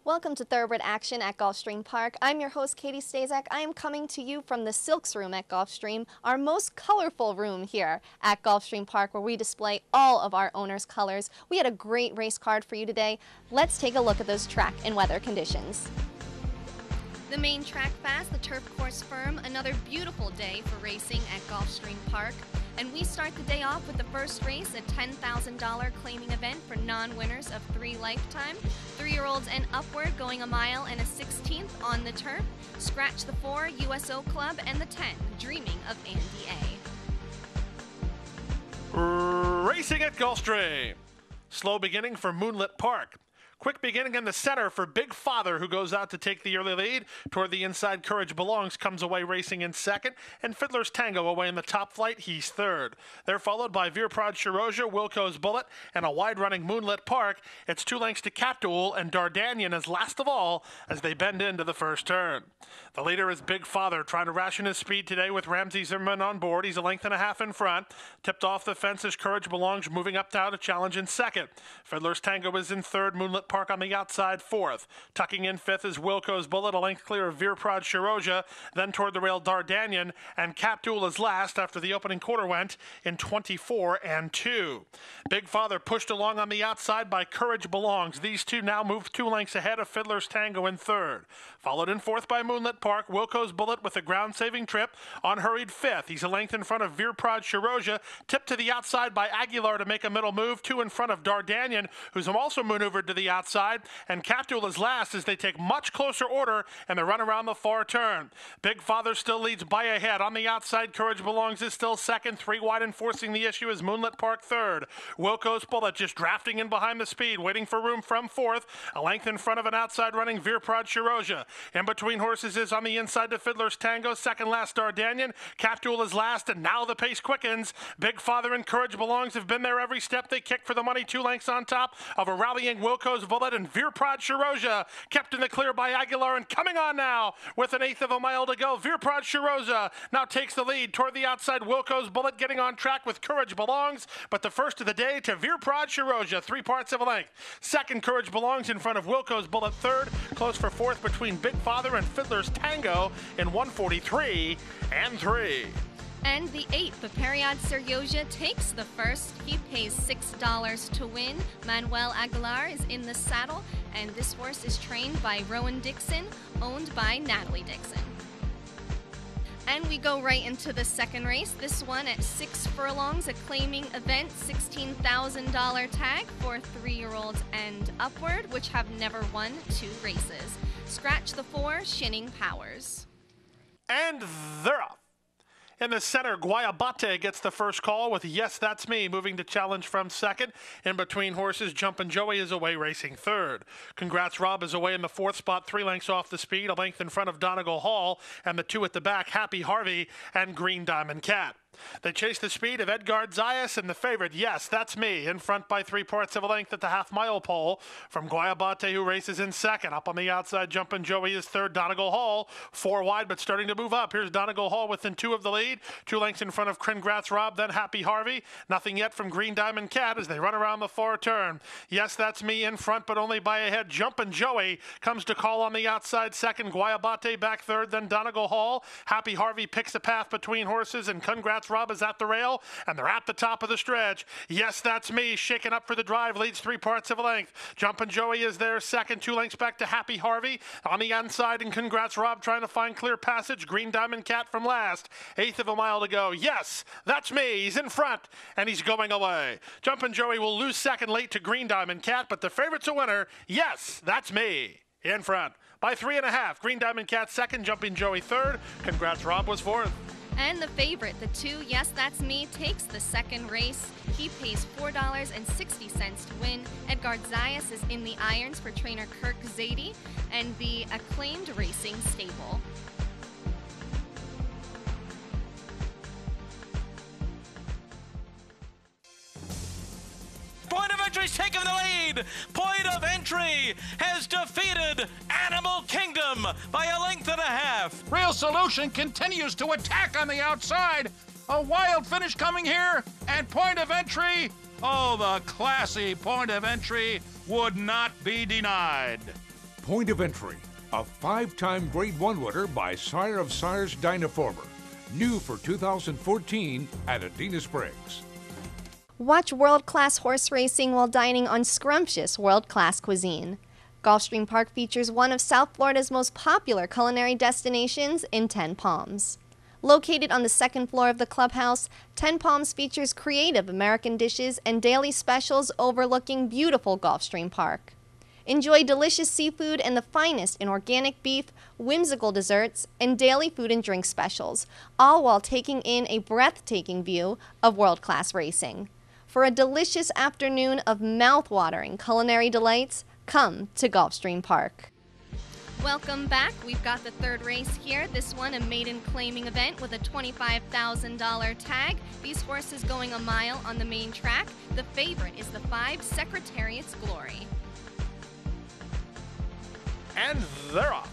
Welcome to Thoroughbred Action at Gulfstream Park. I'm your host, Katie Stazak. I am coming to you from the Silks Room at Gulfstream, our most colorful room here at Gulfstream Park, where we display all of our owners' colors. We had a great race card for you today. Let's take a look at those track and weather conditions. The main track fast, the turf course firm, another beautiful day for racing at Gulfstream Park. And we start the day off with the first race, a $10,000 claiming event for non-winners of 3 lifetime. 3-year-olds and upward going a mile and a 16th on the turf. Scratch the 4, USO Club, and the 10, Dreaming of Andy A. Racing at Gulfstream. Slow beginning for Moonlit Park. Quick beginning in the center for Big Father, who goes out to take the early lead. Toward the inside, Courage Belongs comes away racing in second, and Fiddler's Tango away in the top flight. He's third. They're followed by Veerprod Shiroja, Wilco's Bullet, and a wide-running Moonlit Park. It's 2 lengths to Captool, and Dardanian is last of all as they bend into the first turn. The leader is Big Father, trying to ration his speed today with Ramsey Zimmerman on board. He's a length and a half in front. Tipped off the fence as Courage Belongs, moving up now to challenge in second. Fiddler's Tango is in third. Moonlit Park on the outside fourth. Tucking in fifth is Wilco's Bullet, a length clear of Veerprod Shiroja. Then toward the rail, Dardanian, and Captool is last after the opening quarter went in 24-2. Big Father pushed along on the outside by Courage Belongs. These two now move 2 lengths ahead of Fiddler's Tango in third. Followed in fourth by Moonlit Park, Wilco's Bullet with a ground-saving trip on hurried fifth. He's a length in front of Veerprod Shiroja, tipped to the outside by Aguilar to make a middle move, 2 in front of Dardanian, who's also maneuvered to the outside, and Captool is last as they take much closer order and they run around the far turn. Big Father still leads by a head. On the outside, Courage Belongs is still second. 3 wide enforcing the issue is Moonlit Park third. Wilco's Bullet just drafting in behind the speed, waiting for room from fourth, a length in front of an outside running Veerprod Shiroja. In between horses is on the inside to Fiddler's Tango, second last Dardanian. Captool is last, and now the pace quickens. Big Father and Courage Belongs have been there every step. They kick for the money, 2 lengths on top of a rallying Wilco's Bullet, and Veerprod Shiroja kept in the clear by Aguilar, and coming on now with an 1/8 of a mile to go. Veerprod Shiroja now takes the lead toward the outside. Wilco's Bullet getting on track with Courage Belongs, but the first of the day to Veerprod Shiroja, 3 parts of a length. Second, Courage Belongs in front of Wilco's Bullet third. Close for fourth between Big Father and Fiddler's Tango in 1:43-3. And the 8th, the Period Seryoja takes the first. He pays $6 to win. Manuel Aguilar is in the saddle, and this horse is trained by Rowan Dixon, owned by Natalie Dixon. And we go right into the second race. This one at 6 furlongs, a claiming event, $16,000 tag for 3-year-olds and upward, which have never won 2 races. Scratch the 4, Shinning Powers. And they're off. In the center, Guayabate gets the first call with Yes, That's Me, moving to challenge from second. In between horses, Jumpin' Joey is away racing third. Congrats Rob is away in the fourth spot, 3 lengths off the speed, a length in front of Donegal Hall, and the 2 at the back, Happy Harvey and Green Diamond Cat. They chase the speed of Edgard Zayas and the favorite, Yes, That's Me, in front by 3 parts of a length at the half-mile pole from Guayabate, who races in second. Up on the outside, Jumpin' Joey is third. Donegal Hall, 4 wide, but starting to move up. Here's Donegal Hall within 2 of the lead, 2 lengths in front of Congrats Rob, then Happy Harvey. Nothing yet from Green Diamond Cat as they run around the far turn. Yes, That's Me in front, but only by a head. Jumpin' Joey comes to call on the outside second. Guayabate back third, then Donegal Hall. Happy Harvey picks a path between horses, and Congrats Rob is at the rail, and they're at the top of the stretch. Yes, That's Me, shaking up for the drive, leads 3 parts of a length. Jumpin' Joey is there second, 2 lengths back to Happy Harvey. On the inside, and Congrats Rob trying to find clear passage. Green Diamond Cat from last. 1/8 of a mile to go. Yes, That's Me. He's in front, and he's going away. Jumpin' Joey will lose second late to Green Diamond Cat, but the favorite's a winner. Yes, That's Me. In front by 3.5. Green Diamond Cat second, Jumpin' Joey third. Congrats Rob was fourth. And the favorite, the 2, Yes, That's Me, takes the second race. He pays $4.60 to win. Edgard Zayas is in the irons for trainer Kirk Zadie and the Acclaimed Racing Stable. Point of Entry's taken the lead. Point of Entry has defeated Animal Kingdom by a length and a half. Real Solution continues to attack on the outside. A wild finish coming here, and Point of Entry, oh, the classy Point of Entry would not be denied. Point of Entry, a 5-time Grade 1 winner by Sire of Sires Dynaformer. New for 2014 at Adena Springs. Watch world-class horse racing while dining on scrumptious world-class cuisine. Gulfstream Park features one of South Florida's most popular culinary destinations in Ten Palms. Located on the second floor of the clubhouse, Ten Palms features creative American dishes and daily specials overlooking beautiful Gulfstream Park. Enjoy delicious seafood and the finest in organic beef, whimsical desserts, and daily food and drink specials, all while taking in a breathtaking view of world-class racing. For a delicious afternoon of mouth-watering culinary delights, come to Gulfstream Park. Welcome back. We've got the third race here. This one, a maiden claiming event with a $25,000 tag. These horses going a mile on the main track. The favorite is the 5 Secretariat's Glory. And they're off.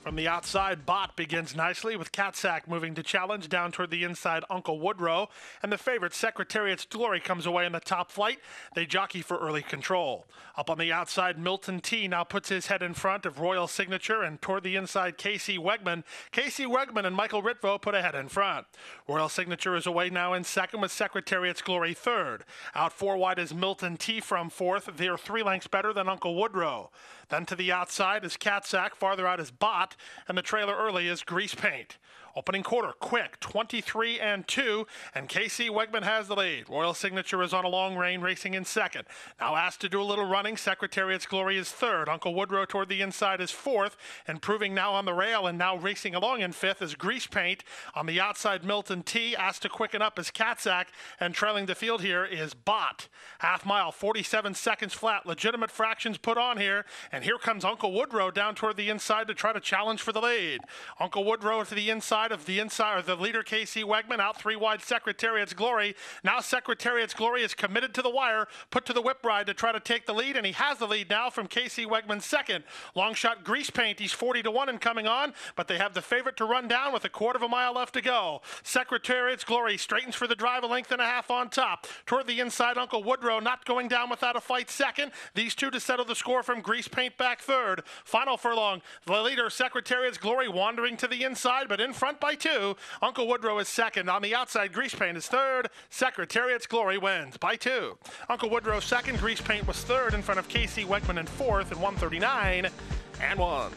From the outside, Bot begins nicely with Catsack moving to challenge down toward the inside, Uncle Woodrow. And the favorite, Secretariat's Glory, comes away in the top flight. They jockey for early control. Up on the outside, Milton T now puts his head in front of Royal Signature, and toward the inside, Casey Wegman. Casey Wegman and Michael Ritvo put a head in front. Royal Signature is away now in second with Secretariat's Glory third. Out 4 wide is Milton T from fourth. They're 3 lengths better than Uncle Woodrow. Then to the outside is Catsack, farther out is Bot, and the trailer early is Grease Paint. Opening quarter, quick, 23-2, and KC Wegman has the lead. Royal Signature is on a long rein, racing in second. Now asked to do a little running, Secretariat's Glory is third. Uncle Woodrow toward the inside is fourth, and proving now on the rail and now racing along in fifth is Grease Paint. On the outside, Milton T. Asked to quicken up is Catsack, and trailing the field here is Bot. Half mile, 47 seconds flat. Legitimate fractions put on here, and here comes Uncle Woodrow down toward the inside to try to challenge for the lead. Uncle Woodrow to the inside of the leader, Casey Wegman, out 3 wide, Secretariat's Glory. Now Secretariat's Glory is committed to the wire, put to the whip ride to try to take the lead, and he has the lead now from Casey Wegman's second. Long shot Grease Paint, he's 40-1 and coming on, but they have the favorite to run down with a 1/4 mile left to go. Secretariat's Glory straightens for the drive, a length and a half on top. Toward the inside, Uncle Woodrow not going down without a fight second. These two to settle the score from Grease Paint back third. Final furlong, the leader, Secretariat's Glory, wandering to the inside, but in front by 2. Uncle Woodrow is second. On the outside, Grease Paint is third. Secretariat's Glory wins by 2. Uncle Woodrow second. Grease Paint was third in front of Casey Wegman in fourth in 1:39.1.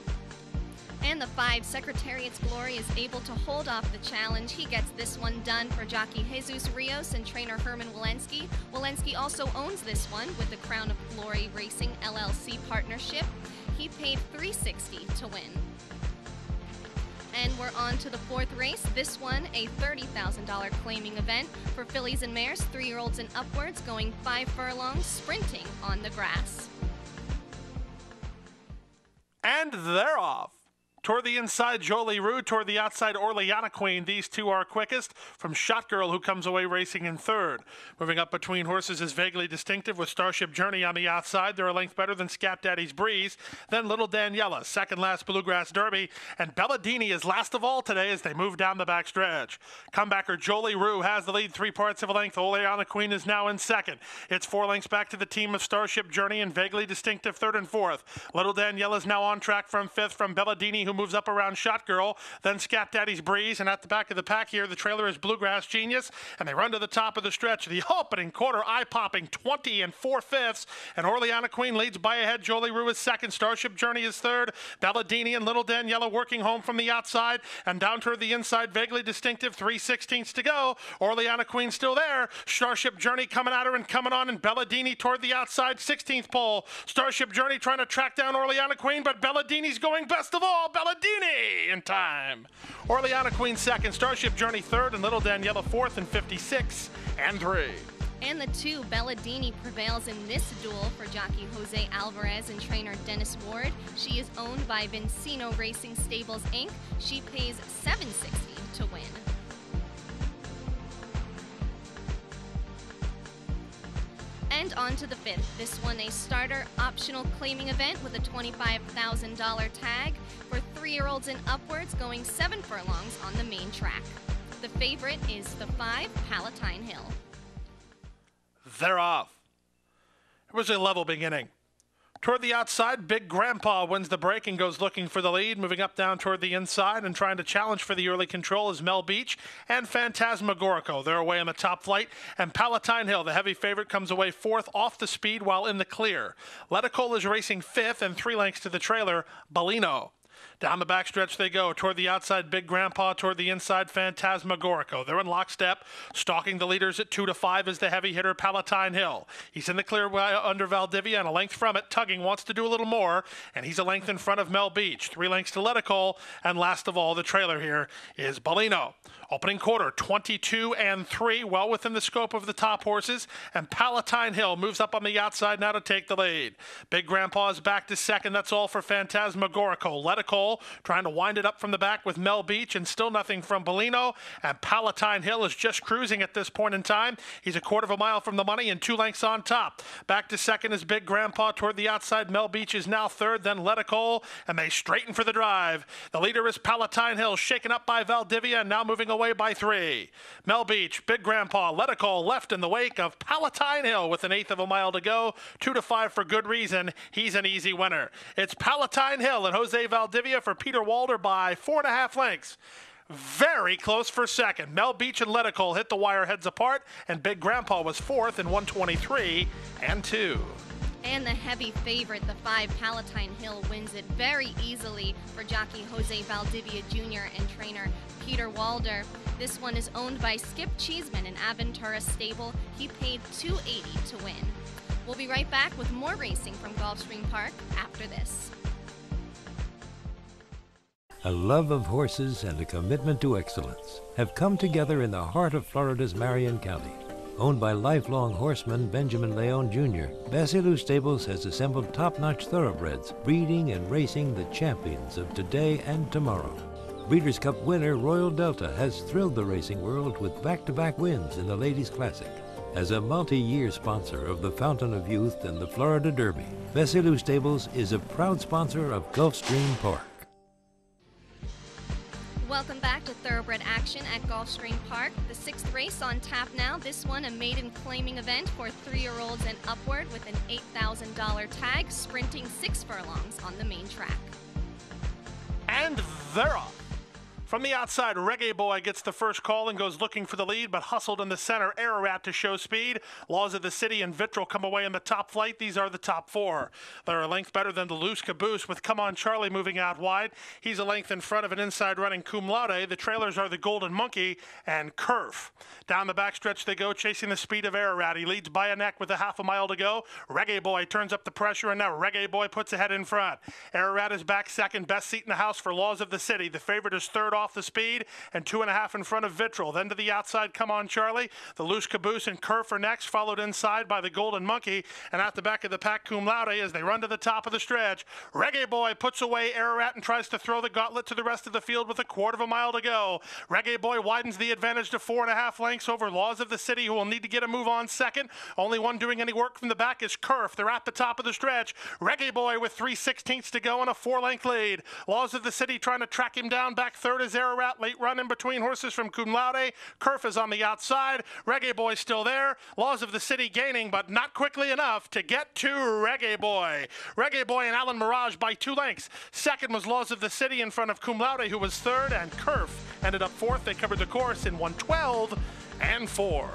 And the 5 Secretariat's Glory is able to hold off the challenge. He gets this one done for jockey Jesus Rios and trainer Herman Walensky. Walensky also owns this one with the Crown of Glory Racing LLC partnership. He paid $360 to win. And we're on to the 4th race. This one, a $30,000 claiming event for fillies and mares, 3-year-olds and upwards, going 5 furlongs, sprinting on the grass. And they're off. Toward the inside, Jolie Rue. Toward the outside, Orleana Queen. These two are quickest. From Shot Girl, who comes away racing in third. Moving up between horses is Vaguely Distinctive with Starship Journey on the outside. They're a length better than Scat Daddy's Breeze. Then Little Daniela, second last Bluegrass Derby. And Belladini is last of all today as they move down the back stretch. Comebacker Jolie Rue has the lead 3 parts of a length. Orleana Queen is now in second. It's 4 lengths back to the team of Starship Journey and Vaguely Distinctive third and fourth. Little Daniela is now on track from fifth from Belladini, who moves up around Shot Girl, then Scat Daddy's Breeze, and at the back of the pack here, the trailer is Bluegrass Genius, and they run to the top of the stretch. The opening quarter, eye-popping 20 4/5, and Orleana Queen leads by a head. Jolie Rue is second. Starship Journey is third. Belladini and Little Daniela working home from the outside, and down toward the inside, Vaguely Distinctive, 3/16 to go. Orleana Queen still there. Starship Journey coming at her and coming on, and Belladini toward the outside, 16th pole. Starship Journey trying to track down Orleana Queen, but Belladini's going best of all. Belladini in time. Orleana Queen second, Starship Journey third, and Little Daniela fourth in 56-3. And the 2, Belladini, prevails in this duel for jockey Jose Alvarez and trainer Dennis Ward. She is owned by Vincino Racing Stables, Inc. She pays $760 to win. And on to the 5th. This one, a starter optional claiming event with a $25,000 tag for 3-year-olds and upwards, going 7 furlongs on the main track. The favorite is the 5, Palatine Hill. They're off. It was a level beginning. Toward the outside, Big Grandpa wins the break and goes looking for the lead. Moving up down toward the inside and trying to challenge for the early control is Mel Beach and Phantasmagorico. They're away on the top flight. And Palatine Hill, the heavy favorite, comes away fourth off the speed while in the clear. Leticola is racing fifth and 3 lengths to the trailer, Bellino. Down the backstretch they go. Toward the outside, Big Grandpa. Toward the inside, Phantasmagorico. They're in lockstep. Stalking the leaders at 2 to 5 is the heavy hitter, Palatine Hill. He's in the clear under Valdivia and a length from it. Tugging wants to do a little more, and he's a length in front of Mel Beach. 3 lengths to Leticola, and last of all, the trailer here is Bellino. Opening quarter, 22 and 3, well within the scope of the top horses, and Palatine Hill moves up on the outside now to take the lead. Big Grandpa is back to second. That's all for Phantasmagorico. Leticola trying to wind it up from the back with Mel Beach, and still nothing from Bellino, and Palatine Hill is just cruising at this point in time. He's a quarter of a mile from the money and 2 lengths on top. Back to second is Big Grandpa. Toward the outside, Mel Beach is now third, then Leticola, and they straighten for the drive. The leader is Palatine Hill, shaken up by Valdivia, and now moving away by 3. Mel Beach, Big Grandpa, Leticola left in the wake of Palatine Hill with an 1/8 of a mile to go. 2 to 5 for good reason. He's an easy winner. It's Palatine Hill and Jose Valdivia for Peter Walder by 4.5 lengths. Very close for second. Mel Beach and Leticola hit the wire heads apart, and Big Grandpa was fourth in 1:23 and 2. And the heavy favorite, the 5 Palatine Hill, wins it very easily for jockey Jose Valdivia Jr. and trainer Peter Walder. This one is owned by Skip Cheeseman in Aventura Stable. He paid $280 to win. We'll be right back with more racing from Gulfstream Park after this. A love of horses and a commitment to excellence have come together in the heart of Florida's Marion County. Owned by lifelong horseman Benjamin Leon Jr., Basilou Stables has assembled top-notch thoroughbreds, breeding and racing the champions of today and tomorrow. Breeders' Cup winner Royal Delta has thrilled the racing world with back-to-back wins in the Ladies' Classic. As a multi-year sponsor of the Fountain of Youth and the Florida Derby, Basilou Stables is a proud sponsor of Gulfstream Park. Welcome back to Thoroughbred action at Gulfstream Park. The 6th race on tap now. This one a maiden claiming event for 3-year-olds and upward with an $8,000 tag, sprinting 6 furlongs on the main track. And they're off. From the outside, Reggae Boy gets the first call and goes looking for the lead, but hustled in the center, Ararat to show speed. Laws of the City and Vitrol come away in the top flight. These are the top 4. They're a length better than the Loose Caboose, with Come On Charlie moving out wide. He's a length in front of an inside running Cum Laude. The trailers are the Golden Monkey and Kerf. Down the backstretch they go, chasing the speed of Ararat. He leads by a neck with a half a mile to go. Reggae Boy turns up the pressure, and now Reggae Boy puts ahead in front. Ararat is back second, best seat in the house for Laws of the City. The favorite is third off the speed and 2.5 in front of Vitrol. Then to the outside, Come On Charlie. The Loose Caboose and Kerf are next, followed inside by the Golden Monkey. And at the back of the pack, Cum Laude as they run to the top of the stretch. Reggae Boy puts away Ararat and tries to throw the gauntlet to the rest of the field with a quarter of a mile to go. Reggae Boy widens the advantage to 4.5 lengths over Laws of the City, who will need to get a move on second. Only one doing any work from the back is Kerf. They're at the top of the stretch. Reggae Boy with 3/16 to go and a 4-length lead. Laws of the City trying to track him down. Back third is Ararat. Late run in between horses from Cum Laude. Kerf is on the outside. Reggae Boy still there. Laws of the City gaining, but not quickly enough to get to Reggae Boy. Reggae Boy and Alan Mirage by 2 lengths. Second was Laws of the City in front of Cum Laude, who was third, and Kerf ended up fourth. They covered the course in 1:12 and 4.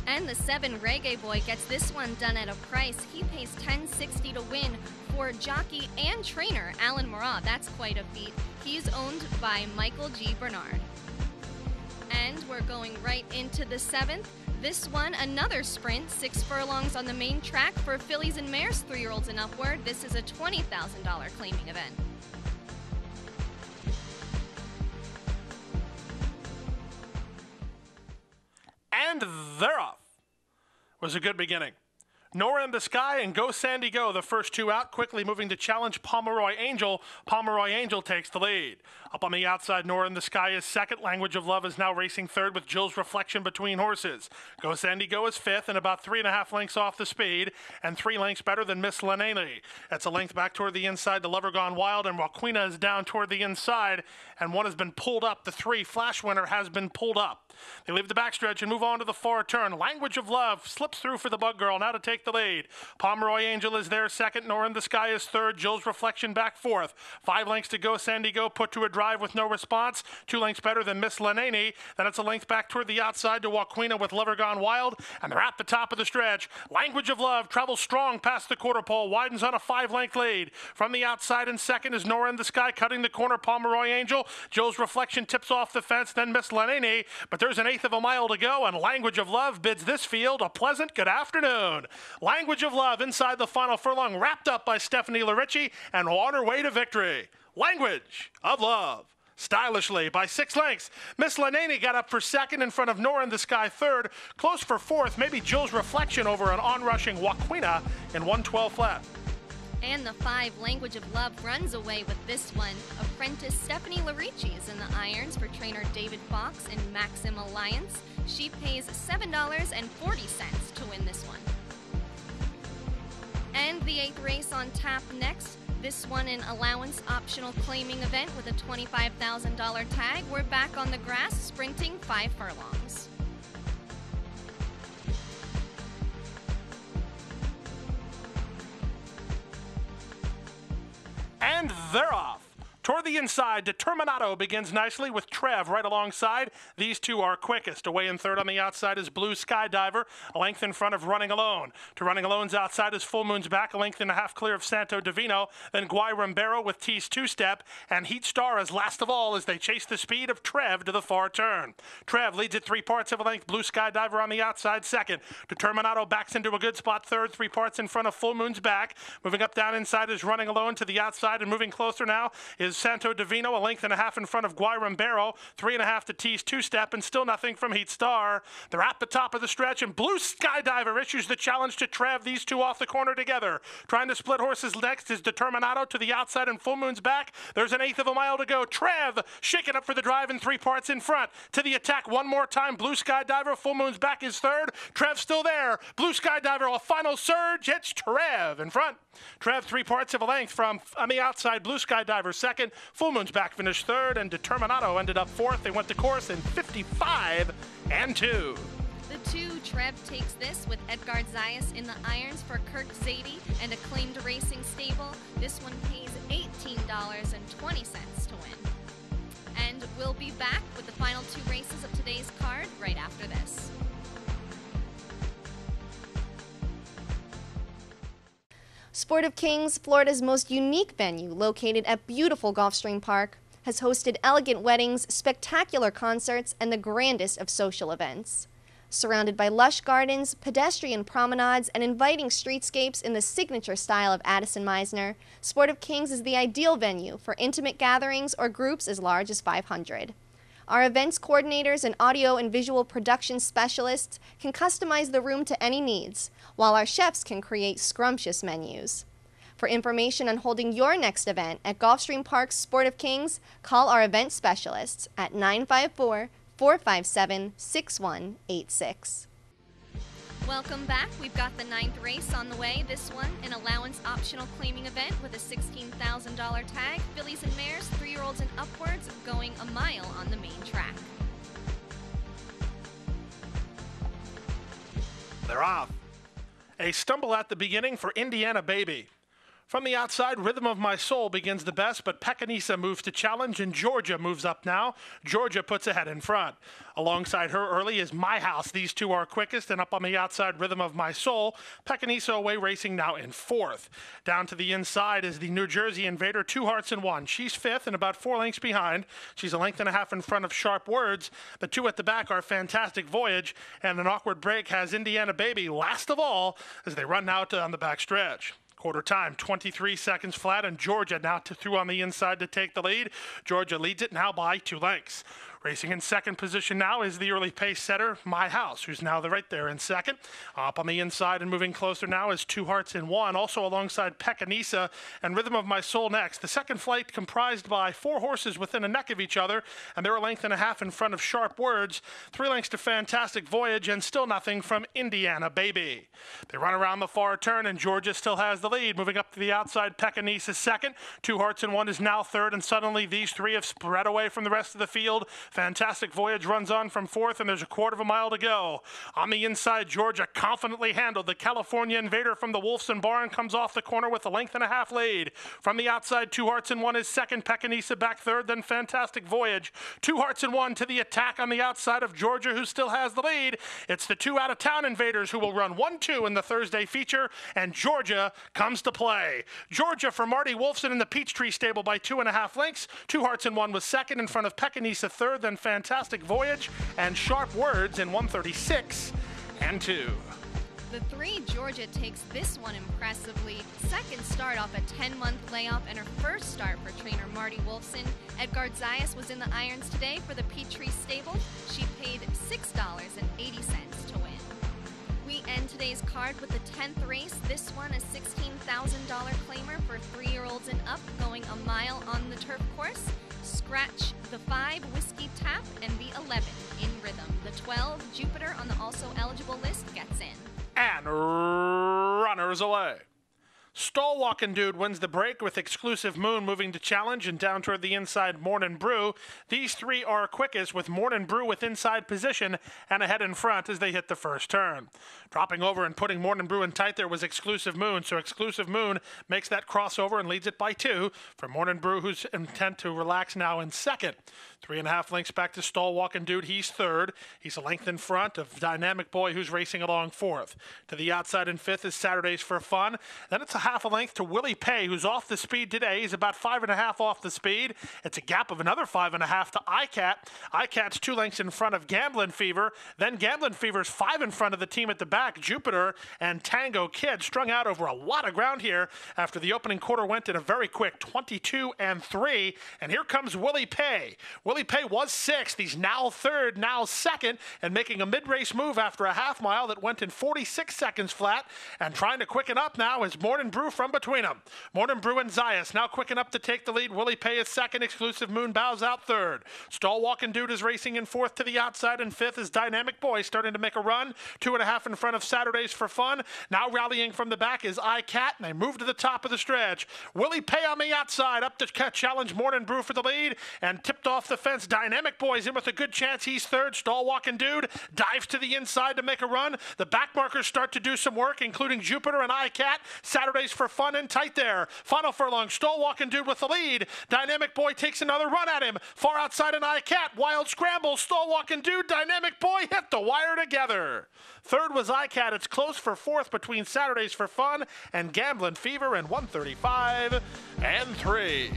And the 7 Reggae Boy gets this one done at a price. He pays $10.60 to win for jockey and trainer Alan Murat. That's quite a feat. He's owned by Michael G. Bernard. And we're going right into the 7th. This one, another sprint, 6 furlongs on the main track for fillies and mares, 3-year-olds and upward. This is a $20,000 claiming event. And they're off. Was a good beginning. Nora in the Sky and Go Sandy Go, the first 2 out, quickly moving to challenge Pomeroy Angel. Pomeroy Angel takes the lead. Up on the outside, Nora in the Sky is second. Language of Love is now racing third with Jill's Reflection between horses. Go Sandy Go is fifth and about 3.5 lengths off the speed, and 3 lengths better than Miss Lenene. That's a length back toward the inside to Lover Gone Wild, and Joaquina is down toward the inside, and one has been pulled up. The 3 Flash Winner has been pulled up. They leave the backstretch and move on to the far turn. Language of Love slips through for the Bug Girl, now to take the lead. Pomeroy Angel is there second. Nora in the Sky is third. Jill's Reflection back fourth. 5 lengths to go. Sandy Go put to a drive with no response. 2 lengths better than Miss Lanani. Then it's a length back toward the outside to Waquina with Lover Gone Wild. And they're at the top of the stretch. Language of Love travels strong past the quarter pole. Widens on a 5-length lead. From the outside in second is Nora in the Sky cutting the corner. Pomeroy Angel. Jill's Reflection tips off the fence. Then Miss Lanani. But there's an 1/8 of a mile to go. And Language of Love bids this field a pleasant good afternoon. Language of Love inside the final furlong, wrapped up by Stephanie Larici and on her way to victory. Language of Love. Stylishly by 6 lengths. Miss Lanani got up for second in front of Nora in the Sky third. Close for fourth, maybe Jill's Reflection over an onrushing Waquina in 1:12 flat. And the 5 Language of Love runs away with this one. Apprentice Stephanie Larici is in the irons for trainer David Fox in Maxim Alliance. She pays $7.40 to win this one. And the 8th race on tap next. This one an allowance optional claiming event with a $25,000 tag. We're back on the grass sprinting 5 furlongs. And they're off. Toward the inside, Determinato begins nicely with Trev right alongside. These two are quickest. Away in third on the outside is Blue Skydiver, a length in front of Running Alone. To Running Alone's outside is Full Moon's Back, a length and a half clear of Santo Divino. Then Guay Rimbero with T's two-step, and Heat Star is last of all as they chase the speed of Trev to the far turn. Trev leads at 3/4 of a length. Blue Skydiver on the outside second. Determinato backs into a good spot third, 3/4 in front of Full Moon's Back. Moving up down inside is Running Alone to the outside, and moving closer now is Santo Divino, a length and a half in front of Guay Rimbero, 3.5 to T's two-step, and still nothing from Heat Star. They're at the top of the stretch, and Blue Skydiver issues the challenge to Trev. These two off the corner together. Trying to split horses next is Determinato to the outside and Full Moon's Back. There's an 1/8 of a mile to go. Trev shaking up for the drive in 3 parts in front. To the attack one more time. Blue Skydiver, Full Moon's Back is third. Trev still there. Blue Skydiver, a final surge. It's Trev in front. Trev 3 parts of a length from on the outside. Blue Skydiver second. Full Moon's Back finished third, and Determinato ended up fourth. They went to course in 55-2. The 2 Trev takes this with Edgard Zayas in the irons for Kirk Zadie and Acclaimed Racing Stable. This one pays $18.20 to win. And we'll be back with the final 2 races of today's card right after this. Sport of Kings, Florida's most unique venue, located at beautiful Gulfstream Park, has hosted elegant weddings, spectacular concerts, and the grandest of social events. Surrounded by lush gardens, pedestrian promenades, and inviting streetscapes in the signature style of Addison Meisner, Sport of Kings is the ideal venue for intimate gatherings or groups as large as 500. Our events coordinators and audio and visual production specialists can customize the room to any needs, while our chefs can create scrumptious menus. For information on holding your next event at Gulfstream Park's Sport of Kings, call our event specialists at 954-457-6186. Welcome back. We've got the 9th race on the way. This one, an allowance optional claiming event with a $16,000 tag. Fillies and mares, 3-year-olds and upwards, going a mile on the main track. They're off. A stumble at the beginning for Indiana Baby. From the outside, Rhythm of My Soul begins the best, but Pecanisa moves to challenge, and Georgia moves up now. Georgia puts ahead in front. Alongside her early is My House. These two are quickest, and up on the outside, Rhythm of My Soul. Pecanisa away racing now in fourth. Down to the inside is the New Jersey Invader, 2 Hearts and 1. She's fifth and about 4 lengths behind. She's a length and a half in front of Sharp Words. The 2 at the back are Fantastic Voyage, and an awkward break has Indiana Baby last of all as they run out on the back stretch. Quarter time, 23 seconds flat, and Georgia now through on the inside to take the lead. Georgia leads it now by 2 lengths. Racing in second position now is the early pace setter, My House, who's now right there in second. Up on the inside and moving closer now is 2 Hearts and 1, also alongside Pecanisa and Rhythm of My Soul next. The second flight comprised by 4 horses within a neck of each other, and they're a length and a half in front of Sharp Words. 3 lengths to Fantastic Voyage, and still nothing from Indiana Baby. They run around the far turn, and Georgia still has the lead. Moving up to the outside, Pecanisa second. 2 Hearts and 1 is now third, and suddenly these 3 have spread away from the rest of the field. Fantastic Voyage runs on from fourth, and there's a quarter of a mile to go. On the inside, Georgia confidently handled. The California Invader from the Wolfson Barn comes off the corner with a length and a half lead. From the outside, Two Hearts and One is second. Pecanisa back third, then Fantastic Voyage. Two Hearts and One to the attack on the outside of Georgia, who still has the lead. It's the two out-of-town Invaders who will run 1-2 in the Thursday feature, and Georgia comes to play. Georgia for Marty Wolfson in the Peachtree stable by 2.5 lengths. Two Hearts and One was second, in front of Pecanisa third, then Fantastic Voyage, and Sharp Words in 136 and 2. The 3 Georgia takes this one impressively. Second start off a 10-month layoff and her first start for trainer Marty Wolfson. Edgard Zayas was in the irons today for the Peachtree stable. She paid $6.80 to win. We end today's card with the 10th race. This one a $16,000 claimer for 3-year-olds and up, going a mile on the turf course. Scratch the 5 Whiskey Tap and the 11 in rhythm. The 12 Jupiter on the also eligible list gets in. And runners away. Stall Walkin' Dude wins the break with Exclusive Moon moving to challenge and down toward the inside Mornin' Brew. These 3 are quickest, with Mornin' Brew with inside position and ahead in front as they hit the first turn. Dropping over and putting Mornin' Brew in tight there was Exclusive Moon, so Exclusive Moon makes that crossover and leads it by 2 for Mornin' Brew, who's intent to relax now in second. 3.5 lengths back to Stall Walkin' Dude. He's third. He's a length in front of Dynamic Boy, who's racing along fourth. To the outside in fifth is Saturdays for Fun. Then it's a half a length to Willie Pay, who's off the speed today. He's about 5.5 off the speed. It's a gap of another 5.5 to ICAT. ICAT's 2 lengths in front of Gamblin' Fever. Then Gamblin' Fever's 5 in front of the team at the back, Jupiter and Tango Kid, strung out over a lot of ground here after the opening quarter went in a very quick 22 and 3. And here comes Willie Pay. Willie Pay was 6th. He's now 3rd, now 2nd, and making a mid-race move after a half mile that went in 46 seconds flat. And trying to quicken up now is Mornin' Brew from between them. Mornin' Brew and Zayas now quicken up to take the lead. Willie Pay is 2nd. Exclusive Moon bows out 3rd. Stall Walkin' Dude is racing in 4th. To the outside in 5th is Dynamic Boy, starting to make a run. 2.5 in front of Saturdays for Fun. Now rallying from the back is ICAT, and they move to the top of the stretch. Willie Pay on the outside, up to challenge Mornin' Brew for the lead, and tipped off the fence. Dynamic Boy's in with a good chance. He's 3rd. Stall Walkin' Dude dives to the inside to make a run. The back markers start to do some work, including Jupiter and ICAT. Saturdays for Fun in tight there. Final furlong, Stall Walkin' Dude with the lead. Dynamic Boy takes another run at him. Far outside an ICAT. Wild scramble. Stall Walkin' Dude, Dynamic Boy hit the wire together. 3rd was ICAT. It's close for 4th between Saturdays for Fun and Gamblin' Fever in 135 and 3.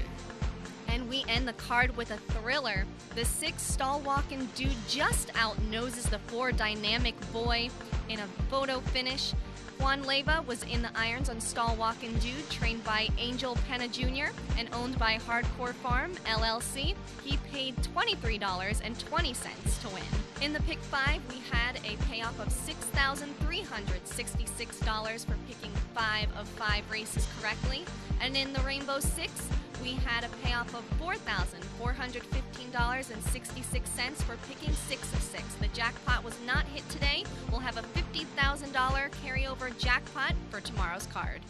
And we end the card with a thriller. The 6 Stall Walkin' Dude just out-noses the 4 Dynamic Boy in a photo finish. Juan Leyva was in the irons on Stall Walkin' Dude, trained by Angel Penna Jr. and owned by Hardcore Farm, LLC. He paid $23.20 to win. In the pick 5, we had a payoff of $6,366 for picking 5 of 5 races correctly. And in the Rainbow 6, we had a payoff of $4,415.66 for picking 6 of 6. The jackpot was not hit today. We'll have a $50,000 carryover jackpot for tomorrow's card.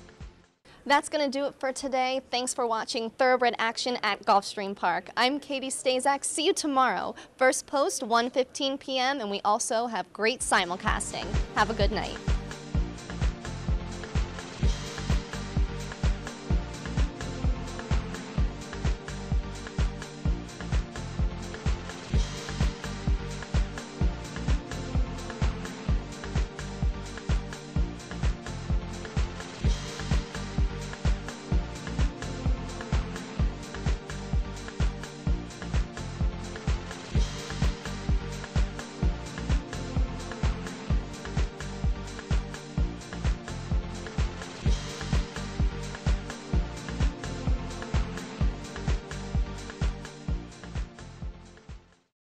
That's going to do it for today. Thanks for watching Thoroughbred Action at Gulfstream Park. I'm Katie Stazak. See you tomorrow. First post, 1:15 p.m., and we also have great simulcasting. Have a good night.